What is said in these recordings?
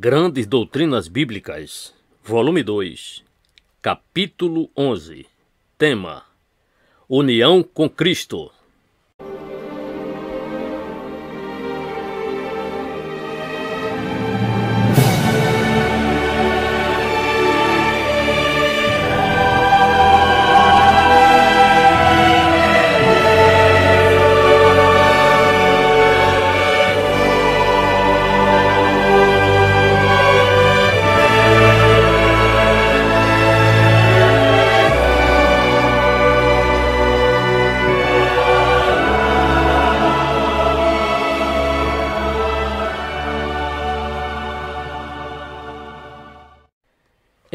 Grandes Doutrinas Bíblicas, Volume 2, Capítulo 11. Tema: União com Cristo.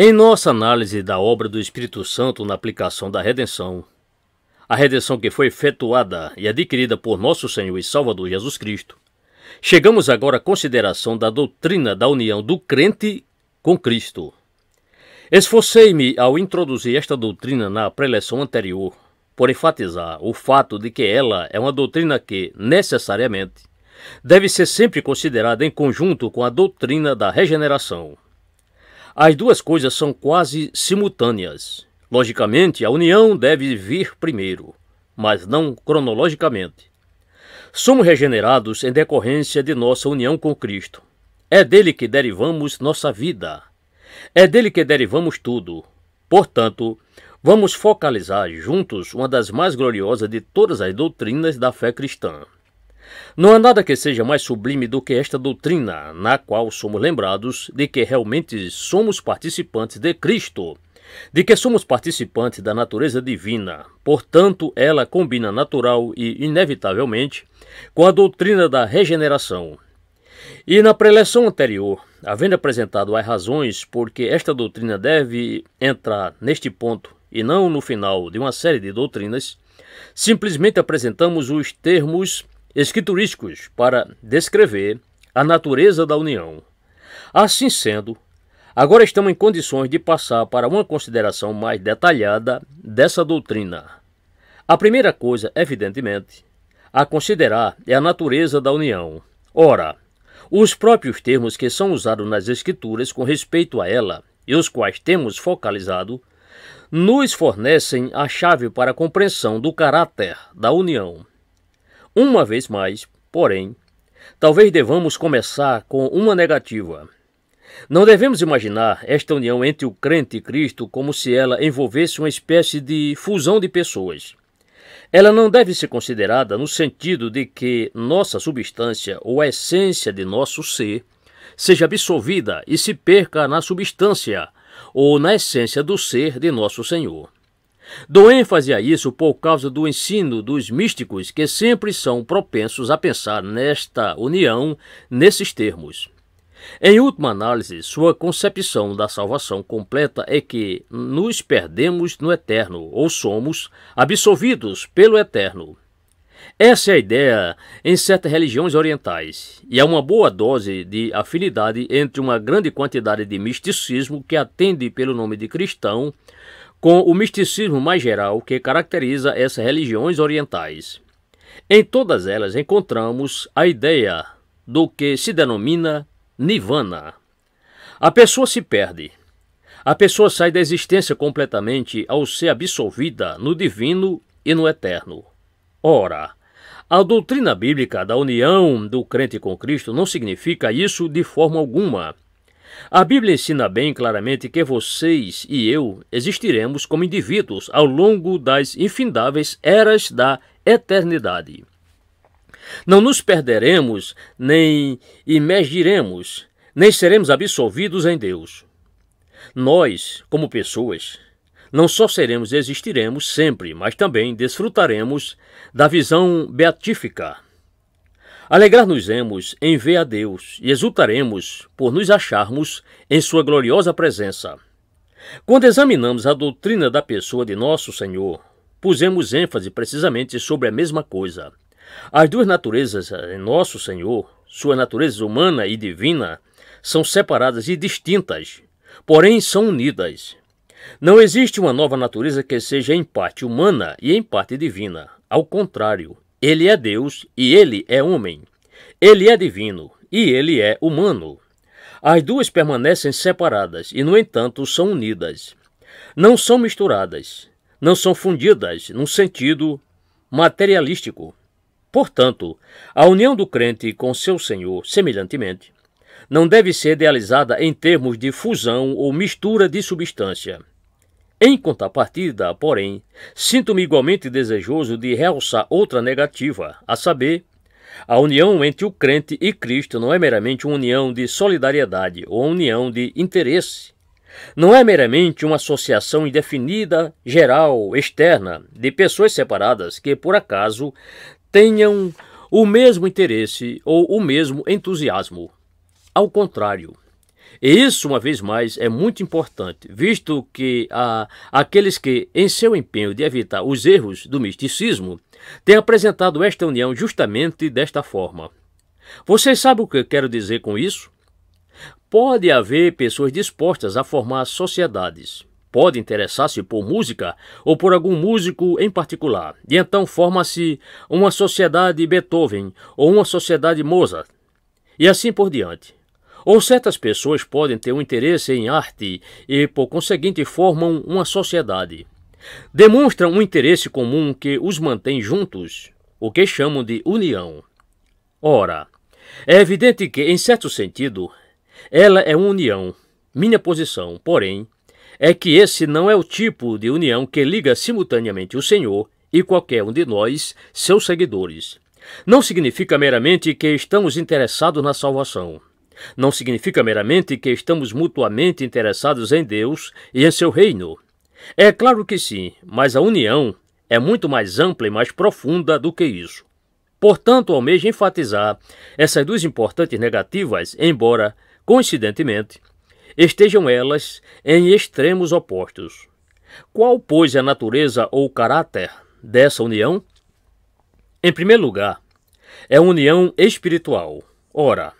Em nossa análise da obra do Espírito Santo na aplicação da redenção, a redenção que foi efetuada e adquirida por nosso Senhor e Salvador Jesus Cristo, chegamos agora à consideração da doutrina da união do crente com Cristo. Esforcei-me ao introduzir esta doutrina na preleção anterior, por enfatizar o fato de que ela é uma doutrina que, necessariamente, deve ser sempre considerada em conjunto com a doutrina da regeneração. As duas coisas são quase simultâneas. Logicamente, a união deve vir primeiro, mas não cronologicamente. Somos regenerados em decorrência de nossa união com Cristo. É dele que derivamos nossa vida. É dele que derivamos tudo. Portanto, vamos focalizar juntos uma das mais gloriosas de todas as doutrinas da fé cristã. Não há nada que seja mais sublime do que esta doutrina, na qual somos lembrados de que realmente somos participantes de Cristo, de que somos participantes da natureza divina. Portanto, ela combina natural e inevitavelmente com a doutrina da regeneração. E na preleção anterior, havendo apresentado as razões por que esta doutrina deve entrar neste ponto e não no final de uma série de doutrinas, simplesmente apresentamos os termos escriturísticos para descrever a natureza da união. Assim sendo, agora estamos em condições de passar para uma consideração mais detalhada dessa doutrina. A primeira coisa, evidentemente, a considerar é a natureza da união. Ora, os próprios termos que são usados nas Escrituras com respeito a ela e os quais temos focalizado, nos fornecem a chave para a compreensão do caráter da união. Uma vez mais, porém, talvez devamos começar com uma negativa. Não devemos imaginar esta união entre o crente e Cristo como se ela envolvesse uma espécie de fusão de pessoas. Ela não deve ser considerada no sentido de que nossa substância ou a essência de nosso ser seja absorvida e se perca na substância ou na essência do ser de nosso Senhor. Dou ênfase a isso por causa do ensino dos místicos que sempre são propensos a pensar nesta união nesses termos. Em última análise, sua concepção da salvação completa é que nos perdemos no eterno ou somos absorvidos pelo eterno. Essa é a ideia em certas religiões orientais, e há uma boa dose de afinidade entre uma grande quantidade de misticismo que atende pelo nome de cristão com o misticismo mais geral que caracteriza essas religiões orientais. Em todas elas encontramos a ideia do que se denomina nirvana. A pessoa se perde. A pessoa sai da existência completamente ao ser absorvida no divino e no eterno. Ora, a doutrina bíblica da união do crente com Cristo não significa isso de forma alguma. A Bíblia ensina bem claramente que vocês e eu existiremos como indivíduos ao longo das infindáveis eras da eternidade. Não nos perderemos, nem imergiremos, nem seremos absorvidos em Deus. Nós, como pessoas, não só seremos e existiremos sempre, mas também desfrutaremos da visão beatífica. Alegrar-nos-emos em ver a Deus e exultaremos por nos acharmos em sua gloriosa presença. Quando examinamos a doutrina da pessoa de nosso Senhor, pusemos ênfase precisamente sobre a mesma coisa. As duas naturezas em nosso Senhor, sua natureza humana e divina, são separadas e distintas, porém são unidas. Não existe uma nova natureza que seja em parte humana e em parte divina. Ao contrário, ele é Deus e ele é homem. Ele é divino e ele é humano. As duas permanecem separadas e, no entanto, são unidas. Não são misturadas, não são fundidas num sentido materialístico. Portanto, a união do crente com seu Senhor, semelhantemente, não deve ser idealizada em termos de fusão ou mistura de substância. Em contrapartida, porém, sinto-me igualmente desejoso de realçar outra negativa, a saber, a união entre o crente e Cristo não é meramente uma união de solidariedade ou uma união de interesse. Não é meramente uma associação indefinida, geral, externa, de pessoas separadas que, por acaso, tenham o mesmo interesse ou o mesmo entusiasmo. Ao contrário. E isso, uma vez mais, é muito importante, visto que aqueles que, em seu empenho de evitar os erros do misticismo, têm apresentado esta união justamente desta forma. Vocês sabem o que eu quero dizer com isso? Pode haver pessoas dispostas a formar sociedades. Pode interessar-se por música ou por algum músico em particular. E então forma-se uma sociedade Beethoven ou uma sociedade Mozart. E assim por diante. Ou certas pessoas podem ter um interesse em arte e, por conseguinte, formam uma sociedade. Demonstram um interesse comum que os mantém juntos, o que chamam de união. Ora, é evidente que, em certo sentido, ela é uma união. Minha posição, porém, é que esse não é o tipo de união que liga simultaneamente o Senhor e qualquer um de nós, seus seguidores. Não significa meramente que estamos interessados na salvação. Não significa meramente que estamos mutuamente interessados em Deus e em seu reino. É claro que sim, mas a união é muito mais ampla e mais profunda do que isso. Portanto, almejo enfatizar essas duas importantes negativas, embora, coincidentemente, estejam elas em extremos opostos. Qual, pois, é a natureza ou o caráter dessa união? Em primeiro lugar, é uma união espiritual. Ora,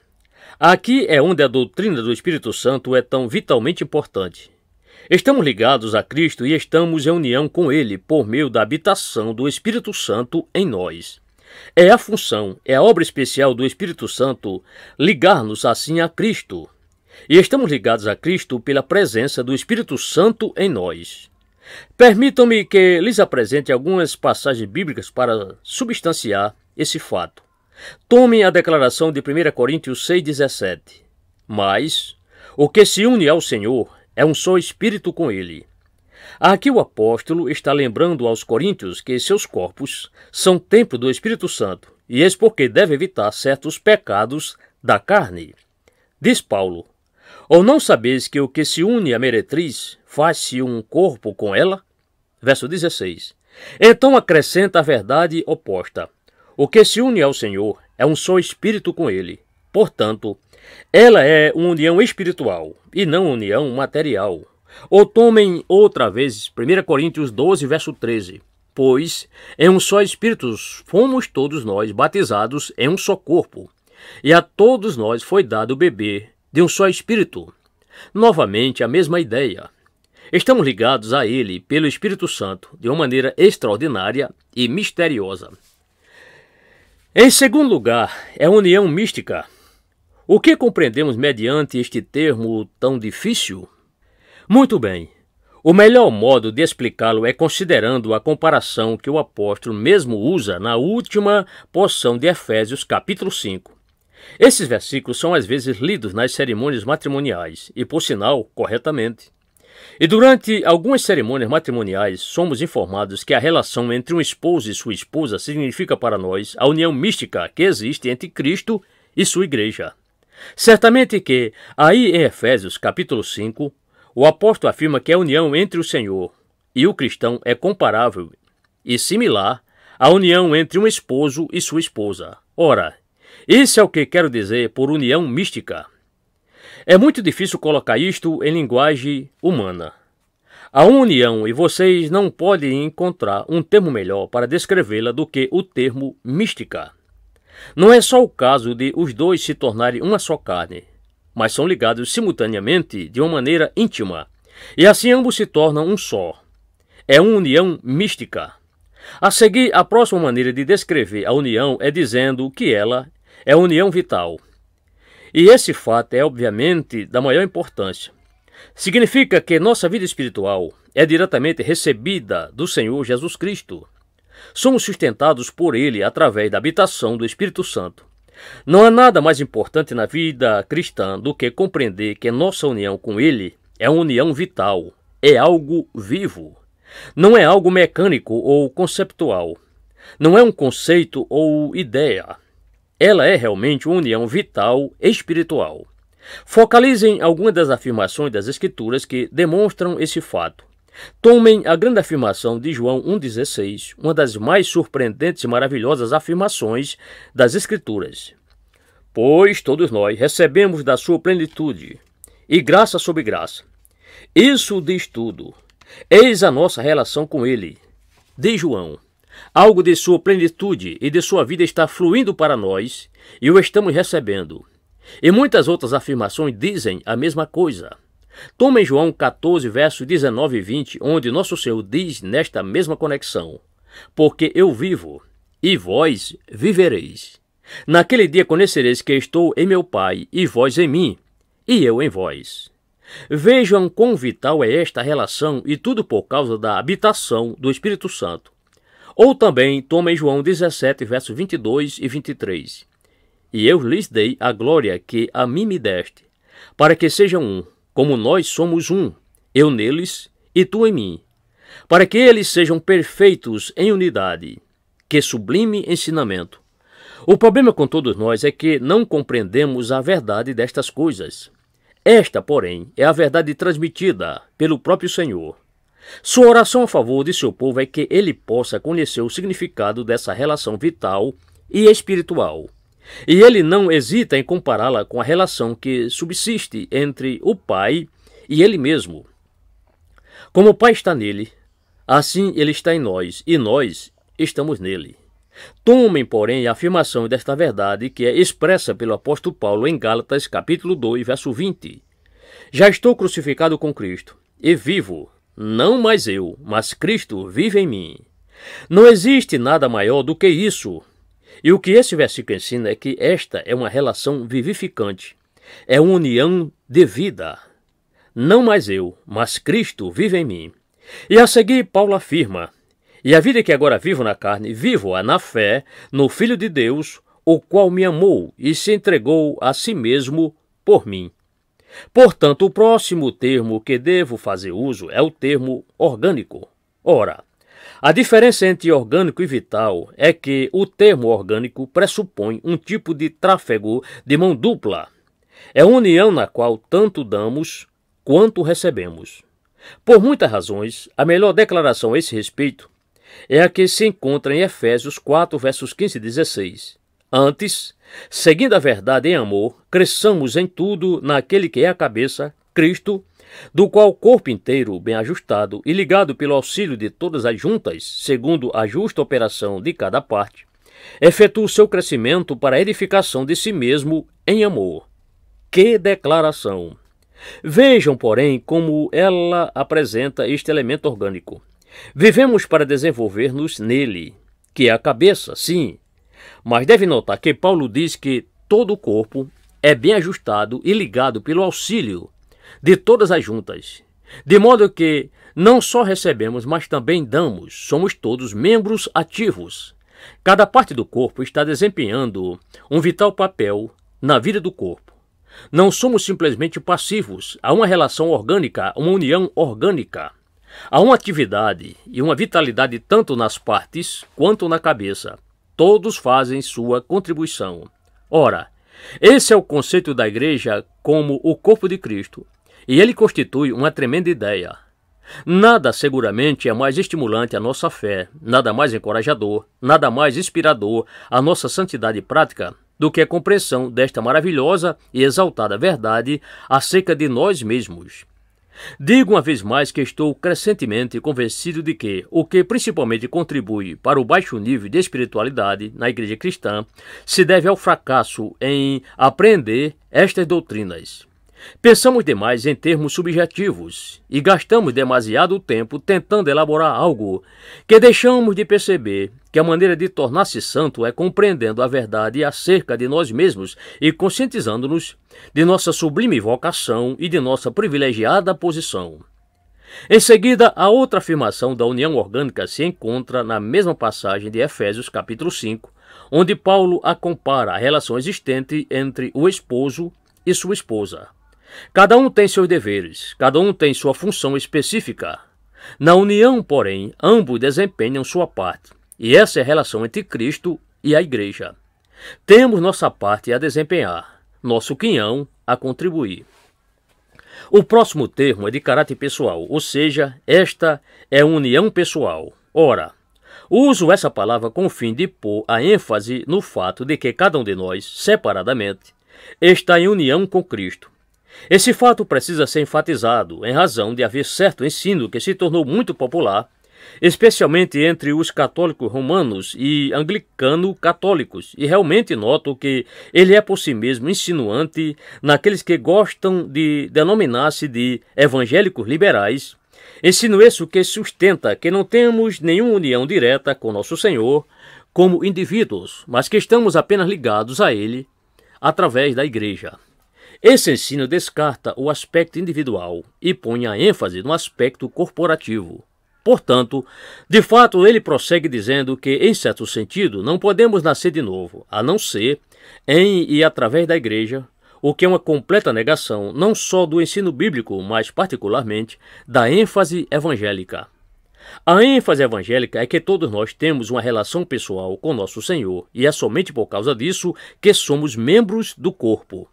aqui é onde a doutrina do Espírito Santo é tão vitalmente importante. Estamos ligados a Cristo e estamos em união com Ele por meio da habitação do Espírito Santo em nós. É a função, é a obra especial do Espírito Santo ligar-nos assim a Cristo. E estamos ligados a Cristo pela presença do Espírito Santo em nós. Permitam-me que lhes apresente algumas passagens bíblicas para substanciar esse fato. Tomem a declaração de 1 Coríntios 6,17. Mas o que se une ao Senhor é um só espírito com Ele. Aqui o apóstolo está lembrando aos coríntios que seus corpos são templo do Espírito Santo, e eis porque deve evitar certos pecados da carne. Diz Paulo: ou não sabeis que o que se une à meretriz faz-se um corpo com ela? Verso 16. Então acrescenta a verdade oposta. O que se une ao Senhor é um só espírito com Ele. Portanto, ela é uma união espiritual e não uma união material. Ou tomem outra vez 1 Coríntios 12, verso 13. Pois em um só espírito fomos todos nós batizados em um só corpo, e a todos nós foi dado beber de um só espírito. Novamente a mesma ideia. Estamos ligados a Ele pelo Espírito Santo de uma maneira extraordinária e misteriosa. Em segundo lugar, é a união mística. O que compreendemos mediante este termo tão difícil? Muito bem. O melhor modo de explicá-lo é considerando a comparação que o apóstolo mesmo usa na última porção de Efésios, capítulo 5. Esses versículos são às vezes lidos nas cerimônias matrimoniais, e por sinal, corretamente. E durante algumas cerimônias matrimoniais, somos informados que a relação entre um esposo e sua esposa significa para nós a união mística que existe entre Cristo e sua igreja. Certamente que, aí em Efésios capítulo 5, o apóstolo afirma que a união entre o Senhor e o cristão é comparável e similar à união entre um esposo e sua esposa. Ora, isso é o que quero dizer por união mística. É muito difícil colocar isto em linguagem humana. A união, e vocês não podem encontrar um termo melhor para descrevê-la do que o termo mística. Não é só o caso de os dois se tornarem uma só carne, mas são ligados simultaneamente de uma maneira íntima, e assim ambos se tornam um só. É uma união mística. A seguir, a próxima maneira de descrever a união é dizendo que ela é união vital. E esse fato é, obviamente, da maior importância. Significa que nossa vida espiritual é diretamente recebida do Senhor Jesus Cristo. Somos sustentados por Ele através da habitação do Espírito Santo. Não há nada mais importante na vida cristã do que compreender que nossa união com Ele é uma união vital, é algo vivo. Não é algo mecânico ou conceptual. Não é um conceito ou ideia. Ela é realmente uma união vital espiritual. Focalizem algumas das afirmações das Escrituras que demonstram esse fato. Tomem a grande afirmação de João 1,16, uma das mais surpreendentes e maravilhosas afirmações das Escrituras. Pois todos nós recebemos da sua plenitude, e graça sobre graça. Isso diz tudo. Eis a nossa relação com Ele. Diz João. Algo de sua plenitude e de sua vida está fluindo para nós e o estamos recebendo. E muitas outras afirmações dizem a mesma coisa. Tomem João 14, versos 19 e 20, onde nosso Senhor diz nesta mesma conexão: porque eu vivo, e vós vivereis. Naquele dia conhecereis que estou em meu Pai, e vós em mim, e eu em vós. Vejam quão vital é esta relação, e tudo por causa da habitação do Espírito Santo. Ou também tomem João 17, versos 22 e 23. E eu lhes dei a glória que a mim me deste, para que sejam um, como nós somos um, eu neles e tu em mim, para que eles sejam perfeitos em unidade. Que sublime ensinamento! O problema com todos nós é que não compreendemos a verdade destas coisas. Esta, porém, é a verdade transmitida pelo próprio Senhor. Sua oração a favor de seu povo é que ele possa conhecer o significado dessa relação vital e espiritual. E ele não hesita em compará-la com a relação que subsiste entre o Pai e ele mesmo. Como o Pai está nele, assim ele está em nós, e nós estamos nele. Tomem, porém, a afirmação desta verdade que é expressa pelo apóstolo Paulo em Gálatas, capítulo 2, verso 20. Já estou crucificado com Cristo, e vivo, não mais eu, mas Cristo vive em mim. Não existe nada maior do que isso. E o que esse versículo ensina é que esta é uma relação vivificante. É uma união de vida. Não mais eu, mas Cristo vive em mim. E a seguir, Paulo afirma: e a vida que agora vivo na carne, vivo-a na fé no Filho de Deus, o qual me amou e se entregou a si mesmo por mim. Portanto, o próximo termo que devo fazer uso é o termo orgânico. Ora, a diferença entre orgânico e vital é que o termo orgânico pressupõe um tipo de tráfego de mão dupla. É uma união na qual tanto damos quanto recebemos. Por muitas razões, a melhor declaração a esse respeito é a que se encontra em Efésios 4, versos 15 e 16. Antes, seguindo a verdade em amor, cresçamos em tudo naquele que é a cabeça, Cristo, do qual o corpo inteiro, bem ajustado e ligado pelo auxílio de todas as juntas, segundo a justa operação de cada parte, efetua o seu crescimento para a edificação de si mesmo em amor. Que declaração! Vejam, porém, como ela apresenta este elemento orgânico. Vivemos para desenvolver-nos nele, que é a cabeça, sim. Mas deve notar que Paulo diz que todo o corpo é bem ajustado e ligado pelo auxílio de todas as juntas, de modo que não só recebemos, mas também damos. Somos todos membros ativos. Cada parte do corpo está desempenhando um vital papel na vida do corpo. Não somos simplesmente passivos. Há uma relação orgânica, uma união orgânica. Há uma atividade e uma vitalidade tanto nas partes quanto na cabeça. Todos fazem sua contribuição. Ora, esse é o conceito da igreja como o corpo de Cristo, e ele constitui uma tremenda ideia. Nada seguramente é mais estimulante à nossa fé, nada mais encorajador, nada mais inspirador à nossa santidade prática do que a compreensão desta maravilhosa e exaltada verdade acerca de nós mesmos. Digo uma vez mais que estou crescentemente convencido de que o que principalmente contribui para o baixo nível de espiritualidade na igreja cristã se deve ao fracasso em apreender estas doutrinas. Pensamos demais em termos subjetivos e gastamos demasiado tempo tentando elaborar algo que deixamos de perceber que a maneira de tornar-se santo é compreendendo a verdade acerca de nós mesmos e conscientizando-nos de nossa sublime vocação e de nossa privilegiada posição. Em seguida, a outra afirmação da união orgânica se encontra na mesma passagem de Efésios capítulo 5, onde Paulo a compara à relação existente entre o esposo e sua esposa. Cada um tem seus deveres, cada um tem sua função específica. Na união, porém, ambos desempenham sua parte, e essa é a relação entre Cristo e a Igreja. Temos nossa parte a desempenhar, nosso quinhão a contribuir. O próximo termo é de caráter pessoal, ou seja, esta é união pessoal. Ora, uso essa palavra com o fim de pôr a ênfase no fato de que cada um de nós, separadamente, está em união com Cristo. Esse fato precisa ser enfatizado em razão de haver certo ensino que se tornou muito popular, especialmente entre os católicos romanos e anglicano-católicos, e realmente noto que ele é por si mesmo insinuante naqueles que gostam de denominar-se de evangélicos liberais, ensino esse que sustenta que não temos nenhuma união direta com nosso Senhor como indivíduos, mas que estamos apenas ligados a Ele através da Igreja. Esse ensino descarta o aspecto individual e põe a ênfase no aspecto corporativo. Portanto, de fato, ele prossegue dizendo que, em certo sentido, não podemos nascer de novo, a não ser em e através da Igreja, o que é uma completa negação não só do ensino bíblico, mas particularmente da ênfase evangélica. A ênfase evangélica é que todos nós temos uma relação pessoal com nosso Senhor, e é somente por causa disso que somos membros do corpo.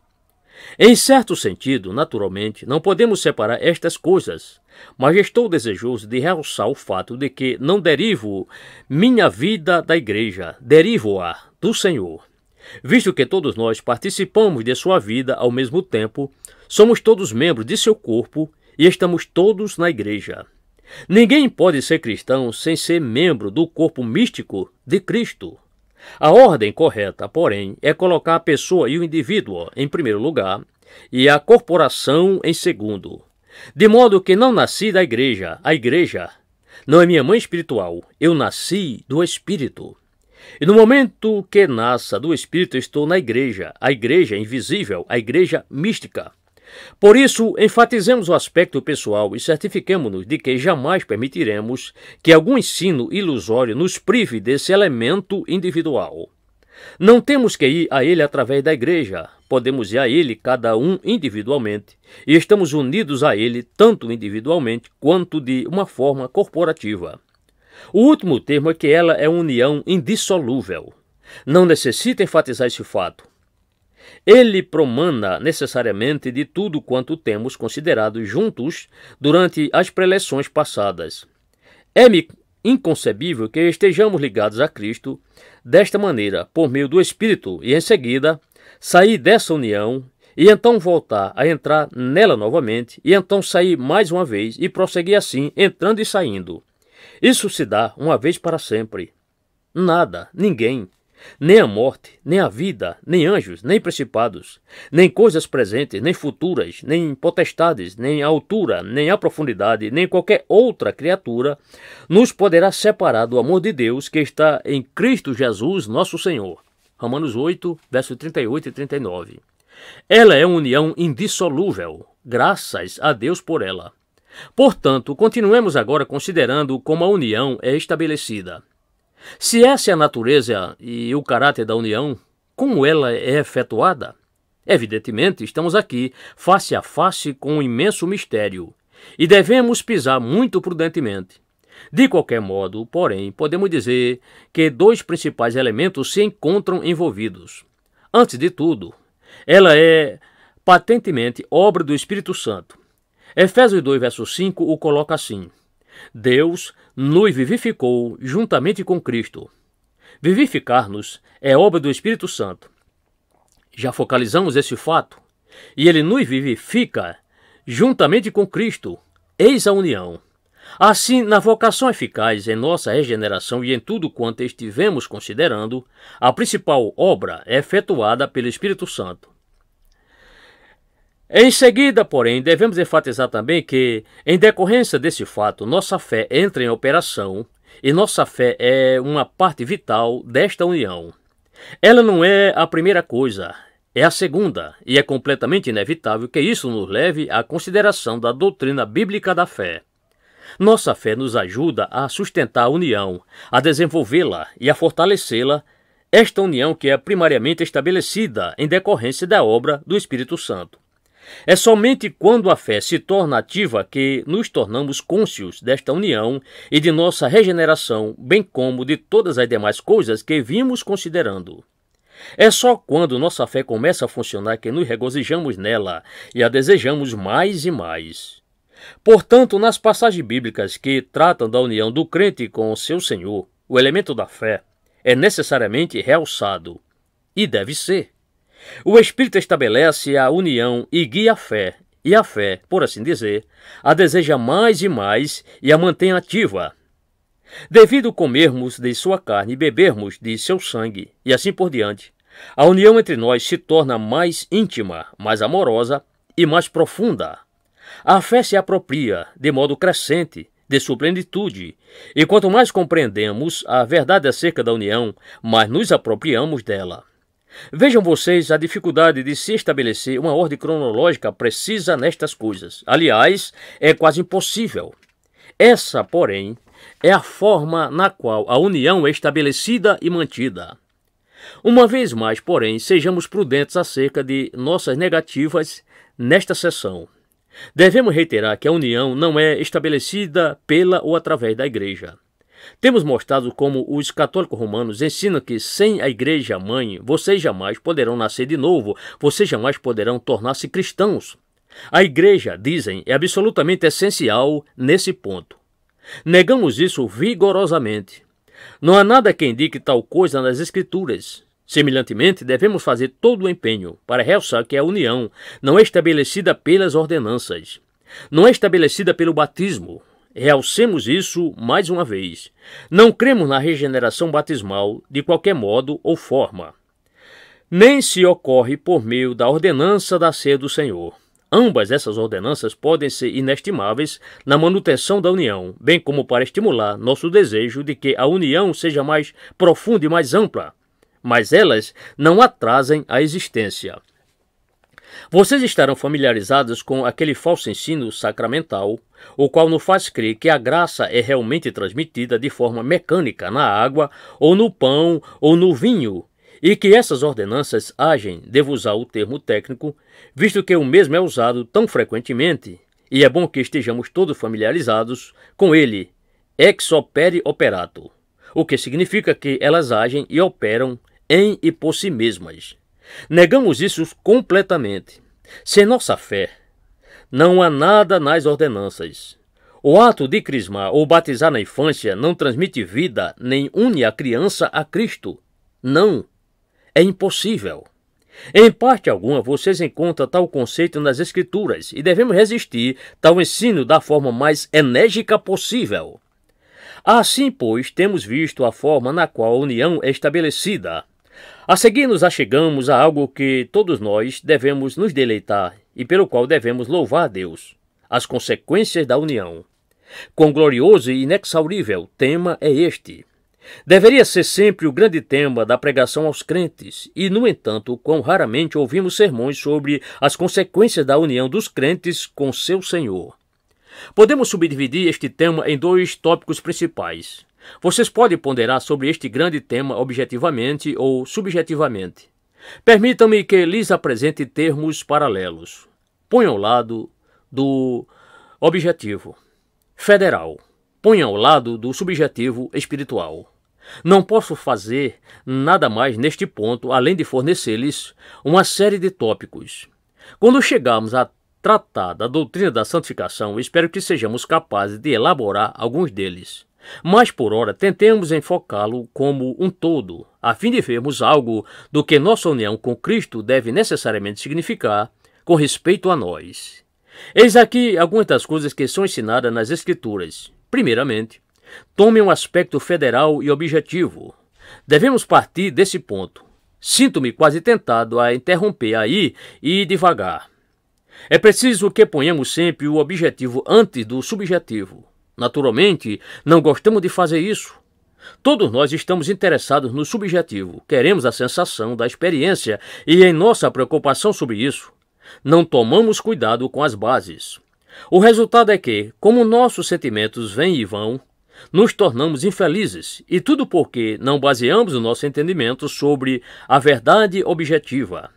Em certo sentido, naturalmente, não podemos separar estas coisas, mas estou desejoso de realçar o fato de que não derivo minha vida da Igreja, derivo-a do Senhor. Visto que todos nós participamos de sua vida ao mesmo tempo, somos todos membros de seu corpo e estamos todos na Igreja. Ninguém pode ser cristão sem ser membro do corpo místico de Cristo. A ordem correta, porém, é colocar a pessoa e o indivíduo em primeiro lugar e a corporação em segundo. De modo que não nasci da Igreja, a Igreja não é minha mãe espiritual, eu nasci do Espírito. E no momento que nasça do Espírito estou na Igreja, a Igreja invisível, a Igreja mística. Por isso, enfatizemos o aspecto pessoal e certifiquemo-nos de que jamais permitiremos que algum ensino ilusório nos prive desse elemento individual. Não temos que ir a ele através da Igreja, podemos ir a ele cada um individualmente, e estamos unidos a ele tanto individualmente quanto de uma forma corporativa. O último termo é que ela é união indissolúvel. Não necessita enfatizar esse fato. Ele promana necessariamente de tudo quanto temos considerado juntos durante as preleções passadas. É-me inconcebível que estejamos ligados a Cristo desta maneira, por meio do Espírito, e em seguida sair dessa união e então voltar a entrar nela novamente, e então sair mais uma vez e prosseguir assim, entrando e saindo. Isso se dá uma vez para sempre. Nada, ninguém, nem a morte, nem a vida, nem anjos, nem principados, nem coisas presentes, nem futuras, nem potestades, nem a altura, nem a profundidade, nem qualquer outra criatura nos poderá separar do amor de Deus que está em Cristo Jesus, nosso Senhor. Romanos 8, versos 38 e 39. Ela é uma união indissolúvel, graças a Deus por ela. Portanto, continuemos agora considerando como a união é estabelecida. Se essa é a natureza e o caráter da união, como ela é efetuada? Evidentemente, estamos aqui face a face com um imenso mistério e devemos pisar muito prudentemente. De qualquer modo, porém, podemos dizer que dois principais elementos se encontram envolvidos. Antes de tudo, ela é patentemente obra do Espírito Santo. Efésios 2, verso 5 o coloca assim: Deus nos vivificou juntamente com Cristo. Vivificar-nos é obra do Espírito Santo. Já focalizamos esse fato, e ele nos vivifica juntamente com Cristo. Eis a união. Assim, na vocação eficaz em nossa regeneração e em tudo quanto estivemos considerando, a principal obra é efetuada pelo Espírito Santo. Em seguida, porém, devemos enfatizar também que, em decorrência desse fato, nossa fé entra em operação e nossa fé é uma parte vital desta união. Ela não é a primeira coisa, é a segunda, e é completamente inevitável que isso nos leve à consideração da doutrina bíblica da fé. Nossa fé nos ajuda a sustentar a união, a desenvolvê-la e a fortalecê-la, esta união que é primariamente estabelecida em decorrência da obra do Espírito Santo. É somente quando a fé se torna ativa que nos tornamos cônscios desta união e de nossa regeneração, bem como de todas as demais coisas que vimos considerando. É só quando nossa fé começa a funcionar que nos regozijamos nela e a desejamos mais e mais. Portanto, nas passagens bíblicas que tratam da união do crente com o seu Senhor, o elemento da fé é necessariamente realçado, e deve ser. O Espírito estabelece a união e guia a fé, por assim dizer, a deseja mais e mais e a mantém ativa. Devido comermos de sua carne e bebermos de seu sangue, e assim por diante, a união entre nós se torna mais íntima, mais amorosa e mais profunda. A fé se apropria, de modo crescente, de sua plenitude, e quanto mais compreendemos a verdade acerca da união, mais nos apropriamos dela. Vejam vocês a dificuldade de se estabelecer uma ordem cronológica precisa nestas coisas. Aliás, é quase impossível. Essa, porém, é a forma na qual a união é estabelecida e mantida. Uma vez mais, porém, sejamos prudentes acerca de nossas negativas nesta sessão. Devemos reiterar que a união não é estabelecida pela ou através da Igreja. Temos mostrado como os católicos romanos ensinam que sem a Igreja-mãe, vocês jamais poderão nascer de novo, vocês jamais poderão tornar-se cristãos. A Igreja, dizem, é absolutamente essencial nesse ponto. Negamos isso vigorosamente. Não há nada que indique tal coisa nas Escrituras. Semelhantemente, devemos fazer todo o empenho para realçar que a união não é estabelecida pelas ordenanças, não é estabelecida pelo batismo. Realcemos isso mais uma vez. Não cremos na regeneração batismal de qualquer modo ou forma. Nem se ocorre por meio da ordenança da ceia do Senhor. Ambas essas ordenanças podem ser inestimáveis na manutenção da união, bem como para estimular nosso desejo de que a união seja mais profunda e mais ampla, mas elas não atrasem a existência. Vocês estarão familiarizados com aquele falso ensino sacramental, o qual nos faz crer que a graça é realmente transmitida de forma mecânica na água, ou no pão, ou no vinho, e que essas ordenanças agem, devo usar o termo técnico, visto que o mesmo é usado tão frequentemente, e é bom que estejamos todos familiarizados com ele, ex opere operato, o que significa que elas agem e operam em e por si mesmas. Negamos isso completamente. Sem nossa fé, não há nada nas ordenanças. O ato de crismar ou batizar na infância não transmite vida nem une a criança a Cristo. Não, é impossível. Em parte alguma, vocês encontram tal conceito nas Escrituras e devemos resistir tal ensino da forma mais enérgica possível. Assim, pois, temos visto a forma na qual a união é estabelecida. A seguir nos achegamos a algo que todos nós devemos nos deleitar e pelo qual devemos louvar a Deus: as consequências da união. Quão glorioso e inexaurível tema é este! Deveria ser sempre o grande tema da pregação aos crentes, e, no entanto, quão raramente ouvimos sermões sobre as consequências da união dos crentes com seu Senhor. Podemos subdividir este tema em dois tópicos principais. Vocês podem ponderar sobre este grande tema objetivamente ou subjetivamente. Permitam-me que lhes apresente termos paralelos. Ponham ao lado do objetivo federal. Ponham ao lado do subjetivo espiritual. Não posso fazer nada mais neste ponto, além de fornecer-lhes uma série de tópicos. Quando chegarmos a tratar da doutrina da santificação, espero que sejamos capazes de elaborar alguns deles. Mas, por ora, tentemos enfocá-lo como um todo, a fim de vermos algo do que nossa união com Cristo deve necessariamente significar com respeito a nós. Eis aqui algumas das coisas que são ensinadas nas Escrituras. Primeiramente, tome um aspecto federal e objetivo. Devemos partir desse ponto. Sinto-me quase tentado a interromper aí e ir devagar. É preciso que ponhamos sempre o objetivo antes do subjetivo. Naturalmente, não gostamos de fazer isso. Todos nós estamos interessados no subjetivo, queremos a sensação da experiência e, em nossa preocupação sobre isso, não tomamos cuidado com as bases. O resultado é que, como nossos sentimentos vêm e vão, nos tornamos infelizes, e tudo porque não baseamos o nosso entendimento sobre a verdade objetiva.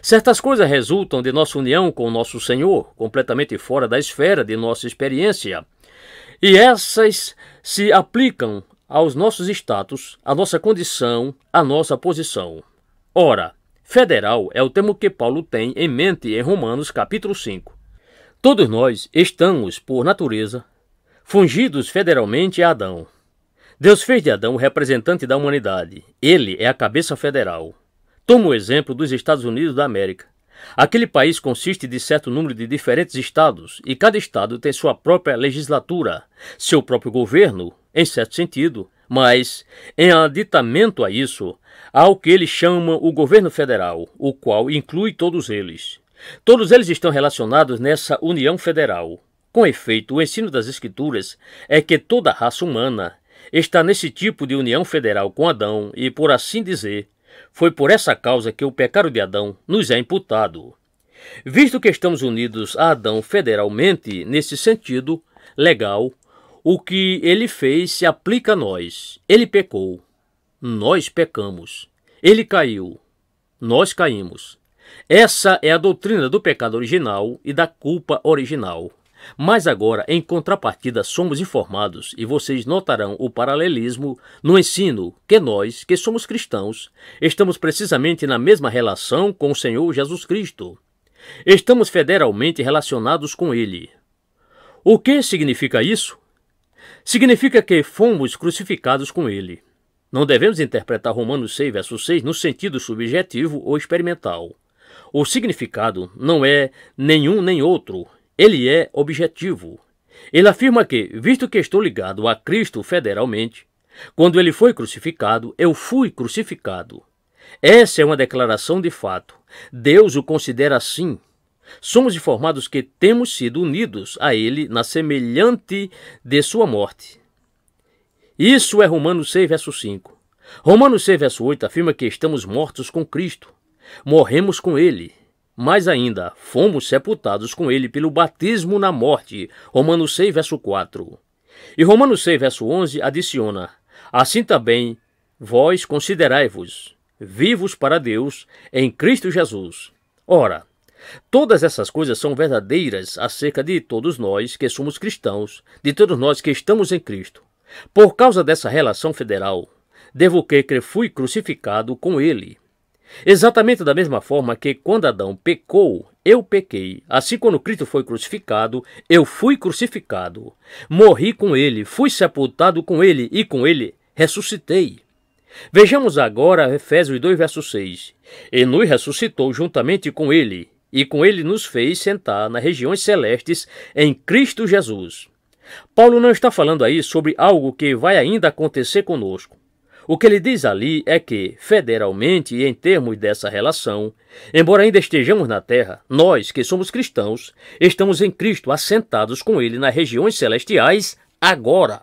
Certas coisas resultam de nossa união com o nosso Senhor, completamente fora da esfera de nossa experiência, e essas se aplicam aos nossos status, à nossa condição, à nossa posição. Ora, federal é o termo que Paulo tem em mente em Romanos capítulo 5. Todos nós estamos, por natureza, fungidos federalmente a Adão. Deus fez de Adão o representante da humanidade. Ele é a cabeça federal. Toma o exemplo dos Estados Unidos da América. Aquele país consiste de certo número de diferentes estados, e cada estado tem sua própria legislatura, seu próprio governo, em certo sentido, mas, em aditamento a isso, há o que eles chamam o governo federal, o qual inclui todos eles. Todos eles estão relacionados nessa união federal. Com efeito, o ensino das Escrituras é que toda a raça humana está nesse tipo de união federal com Adão e, por assim dizer, foi por essa causa que o pecado de Adão nos é imputado. Visto que estamos unidos a Adão federalmente, nesse sentido legal, o que ele fez se aplica a nós. Ele pecou. Nós pecamos. Ele caiu. Nós caímos. Essa é a doutrina do pecado original e da culpa original. Mas agora, em contrapartida, somos informados, e vocês notarão o paralelismo no ensino, que nós, que somos cristãos, estamos precisamente na mesma relação com o Senhor Jesus Cristo. Estamos federalmente relacionados com Ele. O que significa isso? Significa que fomos crucificados com Ele. Não devemos interpretar Romanos 6, verso 6 no sentido subjetivo ou experimental. O significado não é nenhum nem outro. Ele é objetivo. Ele afirma que, visto que estou ligado a Cristo federalmente, quando ele foi crucificado, eu fui crucificado. Essa é uma declaração de fato. Deus o considera assim. Somos informados que temos sido unidos a ele na semelhante de sua morte. Isso é Romanos 6, verso 5. Romanos 6, verso 8 afirma que estamos mortos com Cristo. Morremos com ele. Mais ainda, fomos sepultados com ele pelo batismo na morte. Romanos 6, verso 4. E Romanos 6, verso 11 adiciona: assim também vós considerai-vos vivos para Deus em Cristo Jesus. Ora, todas essas coisas são verdadeiras acerca de todos nós que somos cristãos, de todos nós que estamos em Cristo. Por causa dessa relação federal, devo crer que fui crucificado com ele. Exatamente da mesma forma que quando Adão pecou, eu pequei. Assim, quando Cristo foi crucificado, eu fui crucificado. Morri com ele, fui sepultado com ele e com ele ressuscitei. Vejamos agora Efésios 2, verso 6. E nos ressuscitou juntamente com ele, e com ele nos fez sentar nas regiões celestes em Cristo Jesus. Paulo não está falando aí sobre algo que vai ainda acontecer conosco. O que ele diz ali é que, federalmente e em termos dessa relação, embora ainda estejamos na terra, nós, que somos cristãos, estamos em Cristo assentados com ele nas regiões celestiais agora.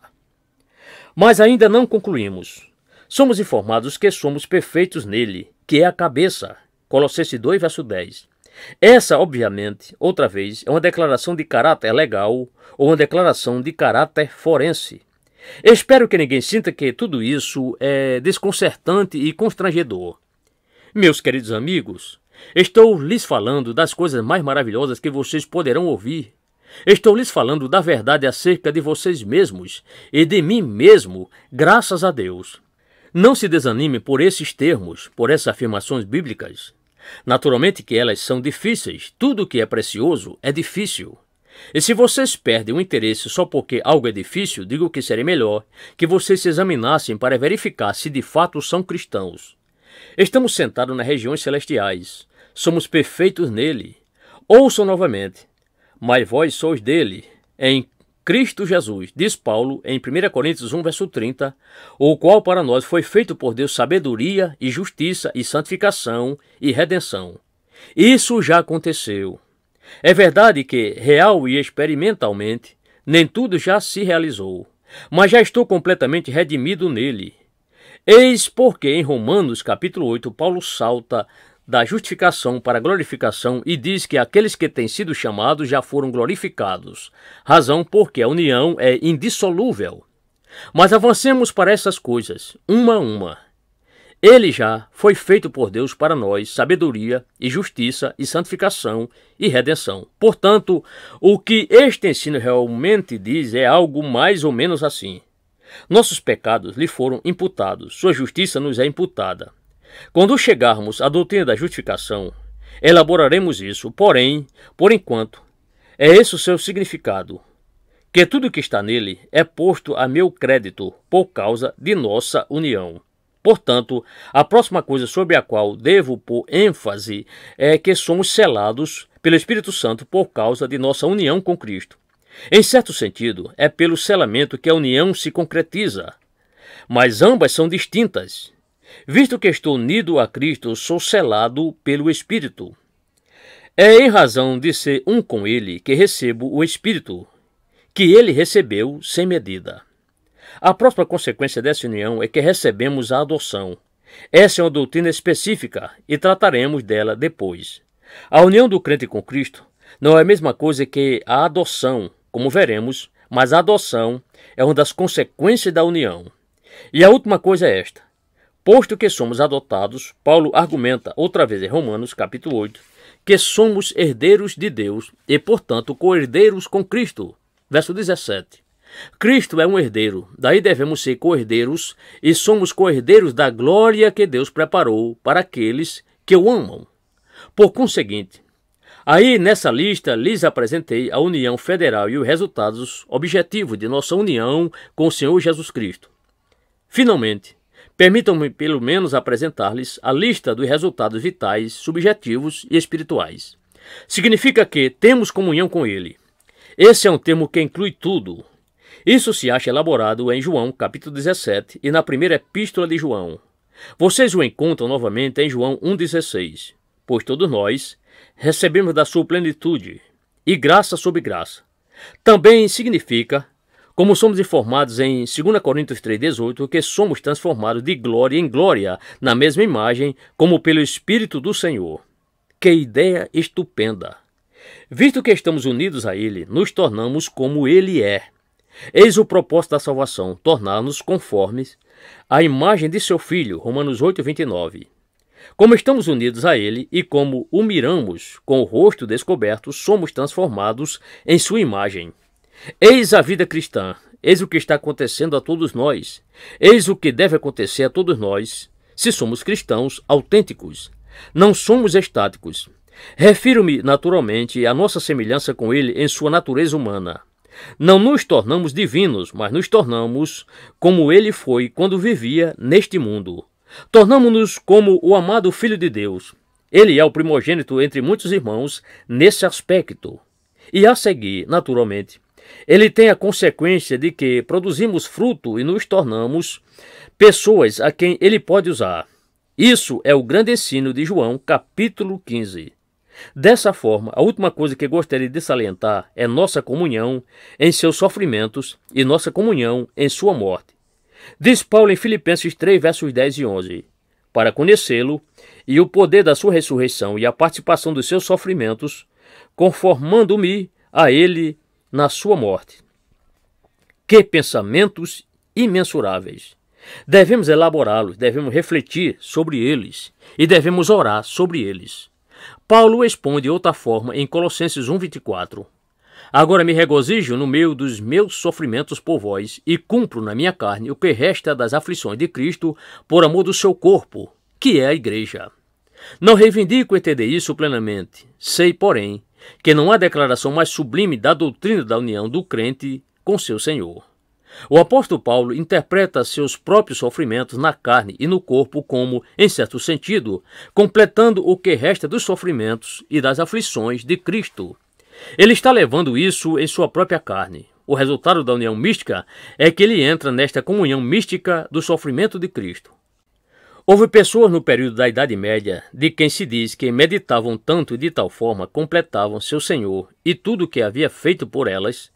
Mas ainda não concluímos. Somos informados que somos perfeitos nele, que é a cabeça. Colossenses 2, verso 10. Essa, obviamente, outra vez, é uma declaração de caráter legal ou uma declaração de caráter forense. Espero que ninguém sinta que tudo isso é desconcertante e constrangedor. Meus queridos amigos, estou lhes falando das coisas mais maravilhosas que vocês poderão ouvir. Estou lhes falando da verdade acerca de vocês mesmos e de mim mesmo, graças a Deus. Não se desanime por esses termos, por essas afirmações bíblicas. Naturalmente que elas são difíceis, tudo que é precioso é difícil. E se vocês perdem o interesse só porque algo é difícil, digo que seria melhor que vocês se examinassem para verificar se de fato são cristãos. Estamos sentados nas regiões celestiais. Somos perfeitos nele. Ouçam novamente. Mas vós sois dele, em Cristo Jesus, diz Paulo em 1 Coríntios 1, verso 30, o qual para nós foi feito por Deus sabedoria e justiça e santificação e redenção. Isso já aconteceu. É verdade que, real e experimentalmente, nem tudo já se realizou, mas já estou completamente redimido nele. Eis porque em Romanos capítulo 8, Paulo salta da justificação para a glorificação e diz que aqueles que têm sido chamados já foram glorificados, razão porque a união é indissolúvel. Mas avancemos para essas coisas, uma a uma. Ele já foi feito por Deus para nós sabedoria e justiça e santificação e redenção. Portanto, o que este ensino realmente diz é algo mais ou menos assim. Nossos pecados lhe foram imputados, sua justiça nos é imputada. Quando chegarmos à doutrina da justificação, elaboraremos isso, porém, por enquanto, é esse o seu significado, que tudo que está nele é posto a meu crédito por causa de nossa união. Portanto, a próxima coisa sobre a qual devo pôr ênfase é que somos selados pelo Espírito Santo por causa de nossa união com Cristo. Em certo sentido, é pelo selamento que a união se concretiza, mas ambas são distintas. Visto que estou unido a Cristo, sou selado pelo Espírito. É em razão de ser um com Ele que recebo o Espírito, que Ele recebeu sem medida. A próxima consequência dessa união é que recebemos a adoção. Essa é uma doutrina específica e trataremos dela depois. A união do crente com Cristo não é a mesma coisa que a adoção, como veremos, mas a adoção é uma das consequências da união. E a última coisa é esta. Posto que somos adotados, Paulo argumenta outra vez em Romanos capítulo 8, que somos herdeiros de Deus e, portanto, co-herdeiros com Cristo. Verso 17. Cristo é um herdeiro, daí devemos ser co-herdeiros e somos co-herdeiros da glória que Deus preparou para aqueles que o amam. Por conseguinte, aí nessa lista lhes apresentei a união federal e os resultados objetivos de nossa união com o Senhor Jesus Cristo. Finalmente, permitam-me pelo menos apresentar-lhes a lista dos resultados vitais, subjetivos e espirituais. Significa que temos comunhão com Ele. Esse é um termo que inclui tudo. Isso se acha elaborado em João, capítulo 17, e na primeira epístola de João. Vocês o encontram novamente em João 1,16. Pois todos nós recebemos da sua plenitude, e graça sobre graça. Também significa, como somos informados em 2 Coríntios 3,18, que somos transformados de glória em glória, na mesma imagem, como pelo Espírito do Senhor. Que ideia estupenda! Visto que estamos unidos a Ele, nos tornamos como Ele é. Eis o propósito da salvação, tornar-nos conformes à imagem de seu Filho, Romanos 8,29. Como estamos unidos a Ele e como o miramos com o rosto descoberto, somos transformados em sua imagem. Eis a vida cristã, eis o que está acontecendo a todos nós, eis o que deve acontecer a todos nós, se somos cristãos autênticos. Não somos estáticos. Refiro-me naturalmente à nossa semelhança com Ele em sua natureza humana. Não nos tornamos divinos, mas nos tornamos como Ele foi quando vivia neste mundo. Tornamo-nos como o amado Filho de Deus. Ele é o primogênito entre muitos irmãos nesse aspecto. E a seguir, naturalmente, ele tem a consequência de que produzimos fruto e nos tornamos pessoas a quem ele pode usar. Isso é o grande ensino de João, capítulo 15. Dessa forma, a última coisa que gostaria de salientar é nossa comunhão em seus sofrimentos e nossa comunhão em sua morte. Diz Paulo em Filipenses 3, versos 10 e 11, para conhecê-lo e o poder da sua ressurreição e a participação dos seus sofrimentos, conformando-me a ele na sua morte. Que pensamentos imensuráveis! Devemos elaborá-los, devemos refletir sobre eles e devemos orar sobre eles. Paulo expõe de outra forma em Colossenses 1,24. Agora me regozijo no meio dos meus sofrimentos por vós e cumpro na minha carne o que resta das aflições de Cristo por amor do seu corpo, que é a igreja. Não reivindico entender isso plenamente. Sei, porém, que não há declaração mais sublime da doutrina da união do crente com seu Senhor. O apóstolo Paulo interpreta seus próprios sofrimentos na carne e no corpo como, em certo sentido, completando o que resta dos sofrimentos e das aflições de Cristo. Ele está levando isso em sua própria carne. O resultado da união mística é que ele entra nesta comunhão mística do sofrimento de Cristo. Houve pessoas no período da Idade Média de quem se diz que meditavam tanto e de tal forma completavam seu Senhor e tudo o que havia feito por elas,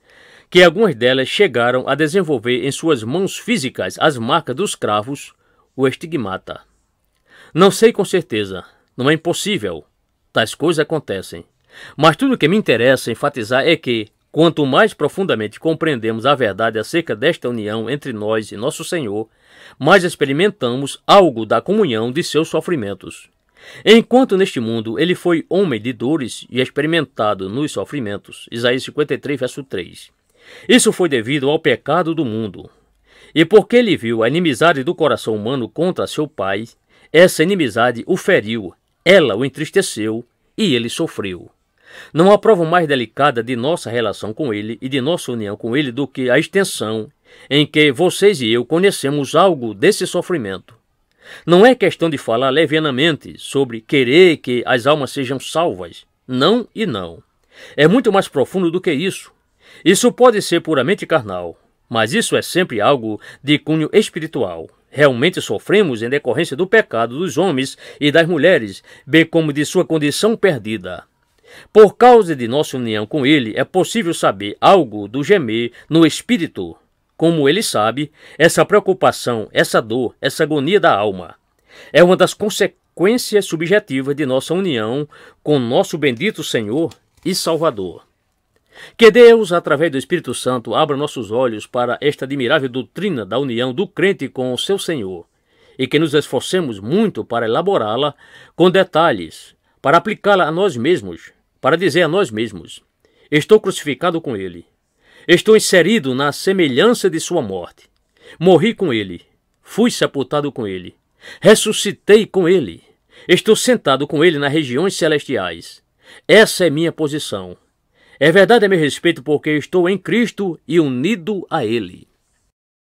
que algumas delas chegaram a desenvolver em suas mãos físicas as marcas dos cravos, o estigmata. Não sei com certeza, não é impossível, tais coisas acontecem, mas tudo o que me interessa enfatizar é que, quanto mais profundamente compreendemos a verdade acerca desta união entre nós e nosso Senhor, mais experimentamos algo da comunhão de seus sofrimentos. Enquanto neste mundo ele foi homem de dores e experimentado nos sofrimentos, Isaías 53, verso 3. Isso foi devido ao pecado do mundo. E porque ele viu a inimizade do coração humano contra seu Pai, essa inimizade o feriu, ela o entristeceu e ele sofreu. Não há prova mais delicada de nossa relação com ele e de nossa união com ele do que a extensão em que vocês e eu conhecemos algo desse sofrimento. Não é questão de falar levianamente sobre querer que as almas sejam salvas. Não e não. É muito mais profundo do que isso. Isso pode ser puramente carnal, mas isso é sempre algo de cunho espiritual. Realmente sofremos em decorrência do pecado dos homens e das mulheres, bem como de sua condição perdida. Por causa de nossa união com ele, é possível saber algo do gemer no espírito. Como ele sabe, essa preocupação, essa dor, essa agonia da alma é uma das consequências subjetivas de nossa união com nosso bendito Senhor e Salvador. Que Deus, através do Espírito Santo, abra nossos olhos para esta admirável doutrina da união do crente com o seu Senhor e que nos esforcemos muito para elaborá-la com detalhes, para aplicá-la a nós mesmos, para dizer a nós mesmos: estou crucificado com ele, estou inserido na semelhança de sua morte, morri com ele, fui sepultado com ele, ressuscitei com ele, estou sentado com ele nas regiões celestiais. Essa é minha posição. É verdade a meu respeito porque estou em Cristo e unido a ele.